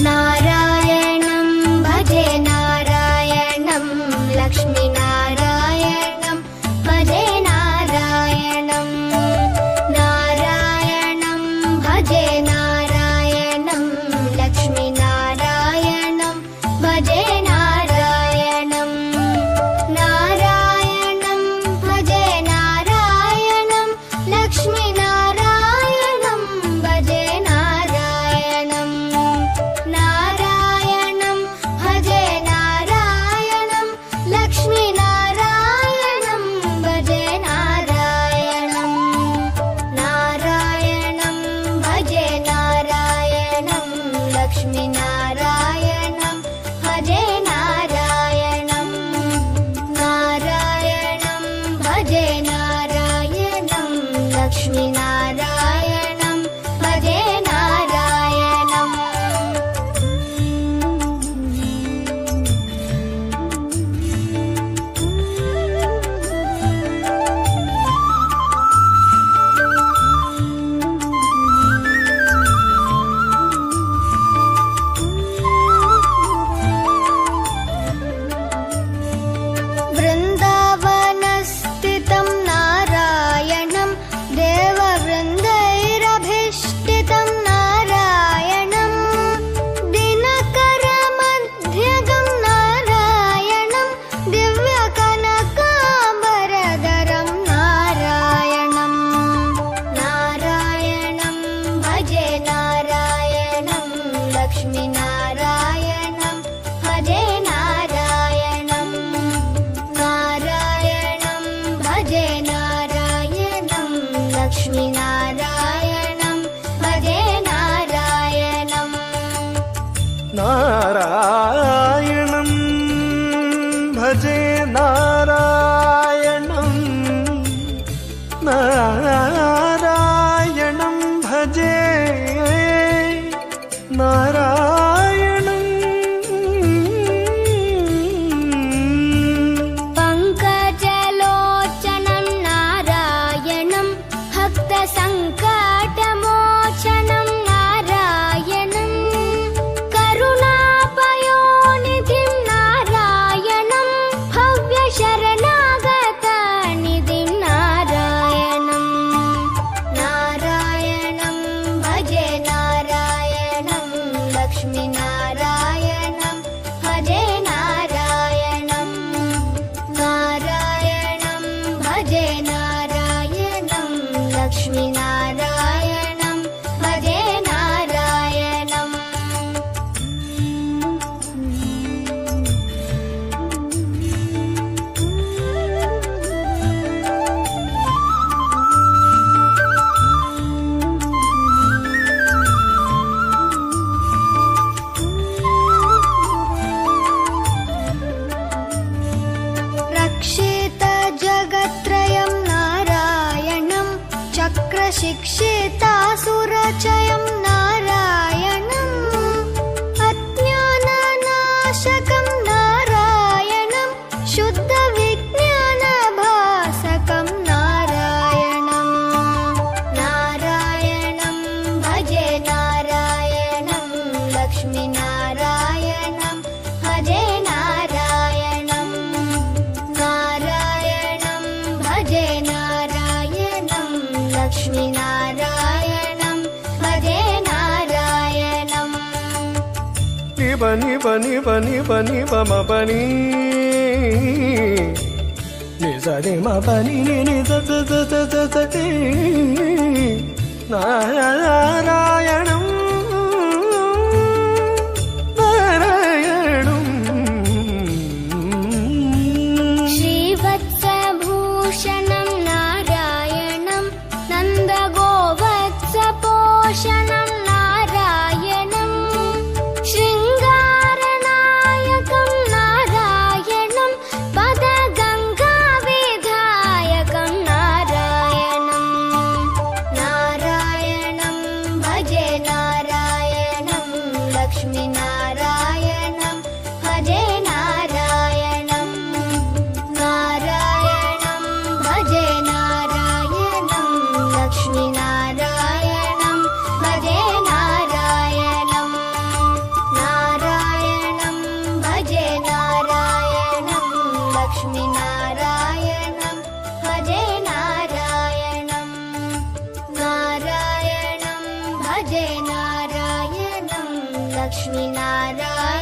नारायणं भजे नारायणं लक्ष्मीनारायणं भजे नारायणं नारायणं भजे नारायणं लक्ष्मीनारायणं भजे नारायणं नारायणं भजे नारायणं लक्ष्मीनारायणं भजे नारायणं नारायणं भजे नारायणं लक्ष्मीनारायणं भजे नारायणं नारायणं भजे नारायणं लक्ष्मीनारायणं भजे नारायणं नारायणं भजे नारायणं लक्ष्मीनारायणं भजे नारायणं वृन्दावनस्थितं नारायणं देववृन्दैरभीष्टितं नारायणं दिनकरमध्यगं नारायणं दिव्यकनकाम्बरधरं नारायणं नारायणं भजे नारायणं लक्ष्मीनारायणं भजे नारायणं नारायणं भजे नारायणं लक्ष्मीनारायणं भजे नारायणं नारायणं भजे नारायणं नारायणं भजे नारायणं पङ्कजलोचनं नारायणं भक्तसङ्कटमोचनं नारायणं करुणापयोनिधिं नारायणं भव्यशरणागतनिधिं नारायणं नारायणं भजे नारायणं लक्ष्मीनारायणं भजे नारायणं नारायणं भजे नारायणं लक्ष्मीनारायणं भजे नारायणं रक्षितजगत्त्रयं नारायणं चक्रशिक्षितासुरचयं नारायणम् अज्ञाननाशकं नारायणं शुद्धविज्ञानभासकं नारायणं नारायणं भजे नारायणं लक्ष्मीनारायणं भजे नारायणं नारायणं भजे नारायणं लक्ष्मीनारायणं भजे नारायणं निब निब निब निब निब मपनि निज नि मपनि नि द द द द द द ति नारायणं नारायणं श्रीवत्सभूषणं नारायणं नन्दगोवत्सपोषणं नारायणं शृङ्गारनायकं नारायणं पदगङ्गाविधायकं नारायणं नारायणं भजे नारायणं लक्ष्मीनारायणं भजे नारायणं नारायणं भजे नारायणं लक्ष्मीनारायणं भजे नारायणं लक्ष्मीनारायणं भजे नारायणं नारायणं भजे नारायणं लक्ष्मीनारायणं